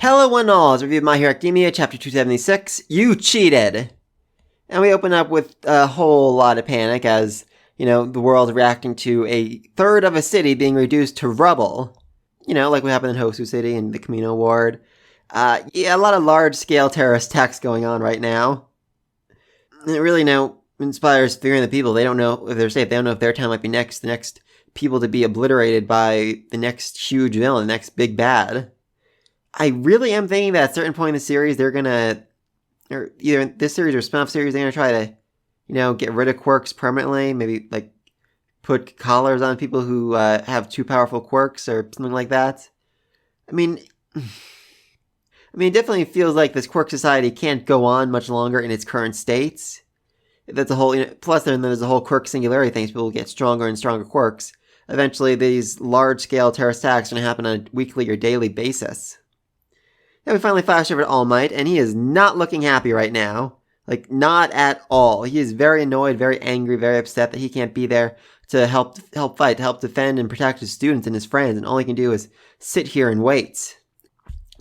Hello one all, it's a review of My Hero Academia, chapter 276, You Cheated! And we open up with a whole lot of panic as, the world reacting to a third of a city being reduced to rubble. Like what happened in Hosu City and the Camino Ward. A lot of large-scale terrorist attacks going on right now. And it really now inspires fear in the people. They don't know if they're safe. They don't know if their time might be next. The next people to be obliterated by the next huge villain, the next big bad. I really am thinking that at a certain point in the series, they're gonna, or either in this series or spin-off series, they're gonna try to, get rid of quirks permanently. Maybe, put collars on people who have too powerful quirks or something like that. It definitely feels like this quirk society can't go on much longer in its current states. That's a whole, plus then there's a whole quirk singularity thing, so people get stronger and stronger quirks. Eventually, these large-scale terrorist attacks are going to happen on a weekly or daily basis. And we finally flash over to All Might, and he is not looking happy right now. Not at all. He is very annoyed, very angry, very upset that he can't be there to help fight, to help defend and protect his students and his friends, and all he can do is sit here and wait.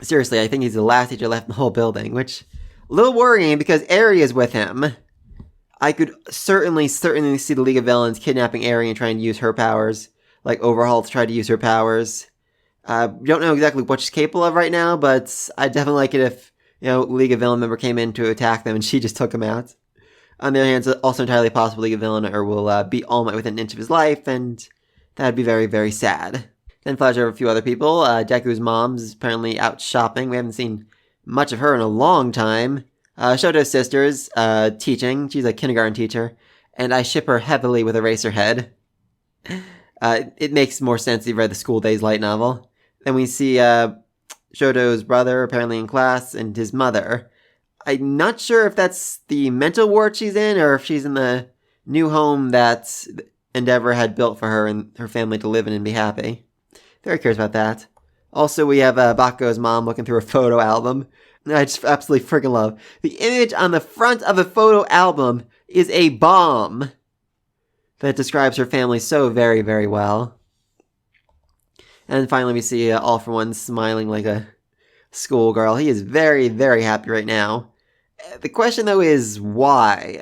Seriously, I think he's the last teacher left in the whole building, which a little worrying because Eri is with him. I could certainly see the League of Villains kidnapping Eri and trying to use her powers, like Overhaul to try to use her powers. Don't know exactly what she's capable of right now, but I'd definitely like it if, League of Villain member came in to attack them and she just took him out. On the other hand, it's also entirely possible League of Villain will beat All Might within an inch of his life, and that'd be very, very sad. Then flash over a few other people. Deku's mom's apparently out shopping. We haven't seen much of her in a long time. Shoto's sister's teaching. She's a kindergarten teacher, and I ship her heavily with Eraserhead. It makes more sense if you read the School Days light novel. Then we see Shoto's brother apparently in class and his mother. I'm not sure if that's the mental ward she's in or if she's in the new home that Endeavor had built for her and her family to live in and be happy. Very curious about that. Also, we have Bakugo's mom looking through a photo album. I just absolutely freaking love. The image on the front of the photo album is a bomb that describes her family so very, very well. And finally, we see All For One smiling like a schoolgirl. He is very, very happy right now. The question, though, is why?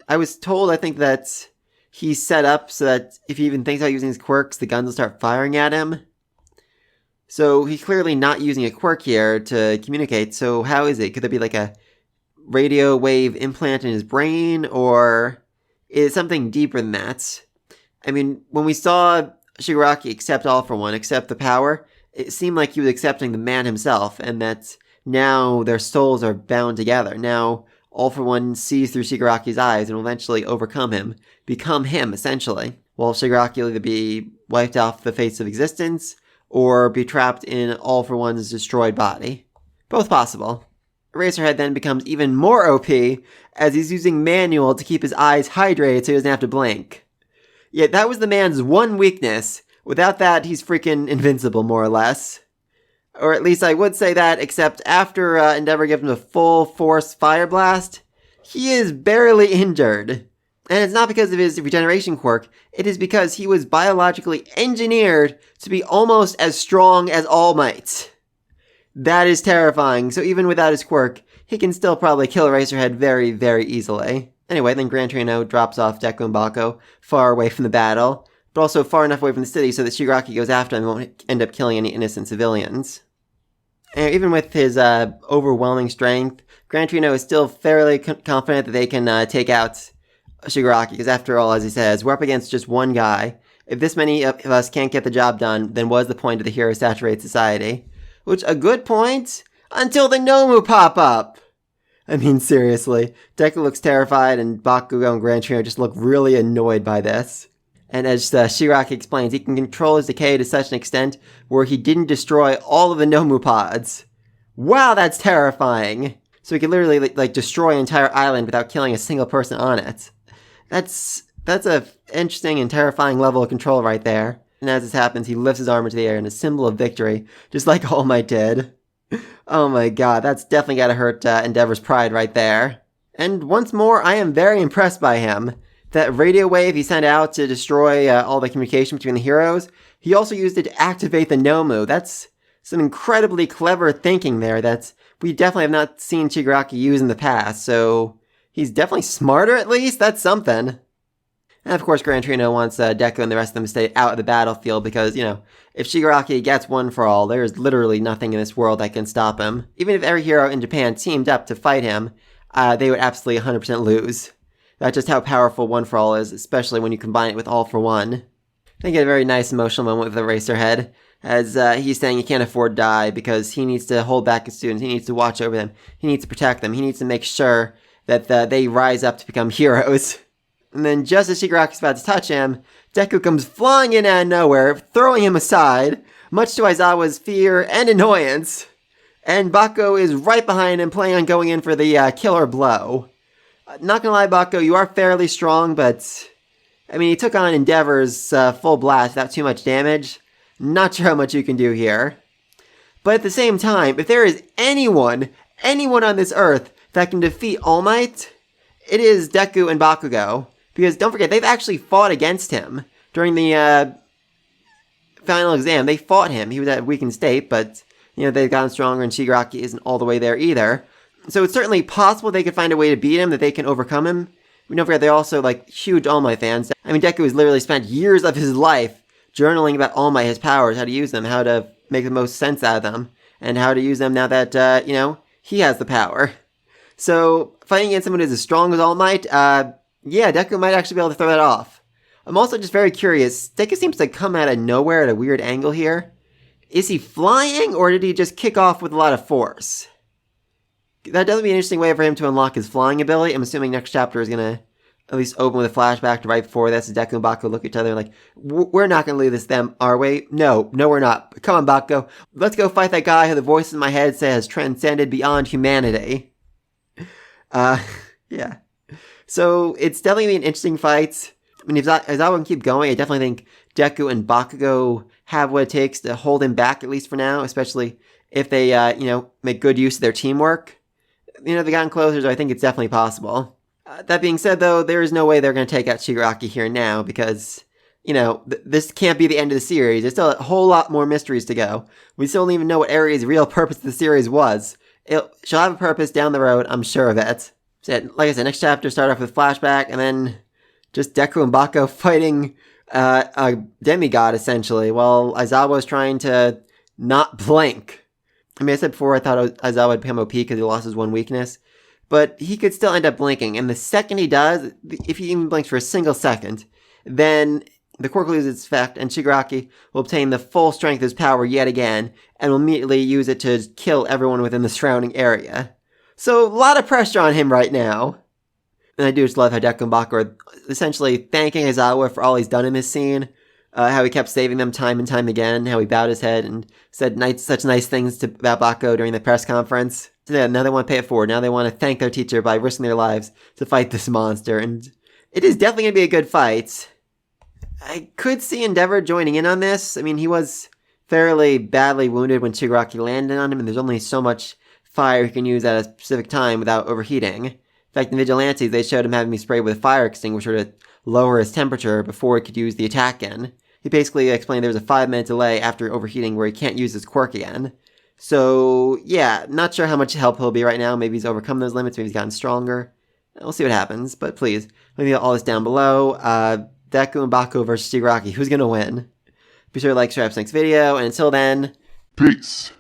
I was told, I think, that he's set up so that if he even thinks about using his quirks, the guns will start firing at him. So he's clearly not using a quirk here to communicate, so how is it? Could there be a radio wave implant in his brain, or is it something deeper than that? When we saw Shigaraki accept All For One, accept the power, it seemed like he was accepting the man himself, and that now their souls are bound together. Now All For One sees through Shigaraki's eyes and will eventually overcome him, become him, essentially. While Shigaraki will either be wiped off the face of existence, or be trapped in All For One's destroyed body. Both possible. Eraserhead then becomes even more OP, as he's using manual to keep his eyes hydrated so he doesn't have to blink. Yet that was the man's one weakness. Without that, he's freaking invincible, more or less. Or at least I would say that, except after Endeavor gives him a full force fire blast, he is barely injured. And it's not because of his regeneration quirk, it is because he was biologically engineered to be almost as strong as All Might. That is terrifying, so even without his quirk, he can still probably kill Eraserhead very, very easily. Anyway, then Gran Torino drops off Deku and Bako far away from the battle, but also far enough away from the city so that Shigaraki goes after him and won't end up killing any innocent civilians. And even with his overwhelming strength, Gran Torino is still fairly confident that they can take out Shigaraki, because after all, as he says, we're up against just one guy. If this many of us can't get the job done, then what is the point of the hero-saturated society? Which, a good point, until the Nomu pop up! Seriously, Deku looks terrified, and Bakugo and Gran Torino just look really annoyed by this. And as Shigaraki explains, he can control his decay to such an extent where he didn't destroy all of the Nomu pods. Wow, that's terrifying! So he can literally, destroy an entire island without killing a single person on it. That's a interesting and terrifying level of control right there. And as this happens, he lifts his arm into the air in a symbol of victory, just like All Might did. Oh my god, that's definitely gotta hurt Endeavor's pride right there. And once more, I am very impressed by him. That radio wave he sent out to destroy all the communication between the heroes, he also used it to activate the Nomu. That's some incredibly clever thinking there that we definitely have not seen Shigaraki use in the past, so he's definitely smarter at least? That's something. And of course, Gran Torino wants Deku and the rest of them to stay out of the battlefield because, if Shigaraki gets one for all, there's literally nothing in this world that can stop him. Even if every hero in Japan teamed up to fight him, they would absolutely 100% lose. That's just how powerful one for all is, especially when you combine it with all for one. I get a very nice emotional moment with Eraserhead, as he's saying he can't afford to die because he needs to hold back his students, he needs to watch over them, he needs to protect them, he needs to make sure that they rise up to become heroes. And then just as Shigaraki's about to touch him, Deku comes flying in out of nowhere, throwing him aside, much to Aizawa's fear and annoyance. And Bako is right behind him, planning on going in for the killer blow. Not gonna lie, Bako, you are fairly strong, but he took on Endeavor's full blast without too much damage. Not sure how much you can do here. But at the same time, if there is anyone on this earth that can defeat All Might, it is Deku and Bakugo. Because don't forget, they've actually fought against him during the final exam. They fought him. He was at a weakened state, but they've gotten stronger, and Shigaraki isn't all the way there either. So it's certainly possible they could find a way to beat him, that they can overcome him. Don't forget, they're also huge All Might fans. Deku has literally spent years of his life journaling about All Might, his powers, how to use them, how to make the most sense out of them, and how to use them now that he has the power. So fighting against someone who's as strong as All Might, yeah, Deku might actually be able to throw that off. I'm also just very curious. Deku seems to come out of nowhere at a weird angle here. Is he flying, or did he just kick off with a lot of force? That does be an interesting way for him to unlock his flying ability. I'm assuming next chapter is going to at least open with a flashback to right before this. Deku and Bako look at each other like, we're not going to leave this them, are we? No, we're not. Come on, Bako. Let's go fight that guy who the voice in my head says has transcended beyond humanity. Yeah. So it's definitely going to be an interesting fight. If Aizawa can keep going, I definitely think Deku and Bakugo have what it takes to hold him back, at least for now, especially if they, make good use of their teamwork. If they gotten closer, so I think it's definitely possible. That being said, though, there is no way they're going to take out Shigaraki here now because, this can't be the end of the series. There's still a whole lot more mysteries to go. We still don't even know what Aries' real purpose of the series was. She'll have a purpose down the road, I'm sure of it. So, like I said, next chapter start off with flashback, and then just Deku and Bako fighting a demigod, essentially, while Aizawa is trying to not blink. I said before I thought Aizawa would become OP because he lost his one weakness, but he could still end up blinking, and the second he does, if he even blinks for a single second, then the quirk loses its effect, and Shigaraki will obtain the full strength of his power yet again, and will immediately use it to kill everyone within the surrounding area. So, a lot of pressure on him right now. And I do just love how Deku and Bako are essentially thanking Aizawa for all he's done in this scene. How he kept saving them time and time again. How he bowed his head and said such nice things about Bako during the press conference. So yeah, now they want to pay it forward. Now they want to thank their teacher by risking their lives to fight this monster. And it is definitely going to be a good fight. I could see Endeavor joining in on this. He was fairly badly wounded when Shigaraki landed on him. And there's only so much fire he can use at a specific time without overheating. In fact, in Vigilantes, they showed him having me sprayed with a fire extinguisher to lower his temperature before he could use the attack again. He basically explained there was a 5-minute delay after overheating where he can't use his quirk again. So, yeah, not sure how much help he'll be right now. Maybe he's overcome those limits, maybe he's gotten stronger. We'll see what happens, but please, let me get all this down below. Deku and Bako versus Shigaraki, who's gonna win? Be sure to like, subscribe to the next video, and until then, peace.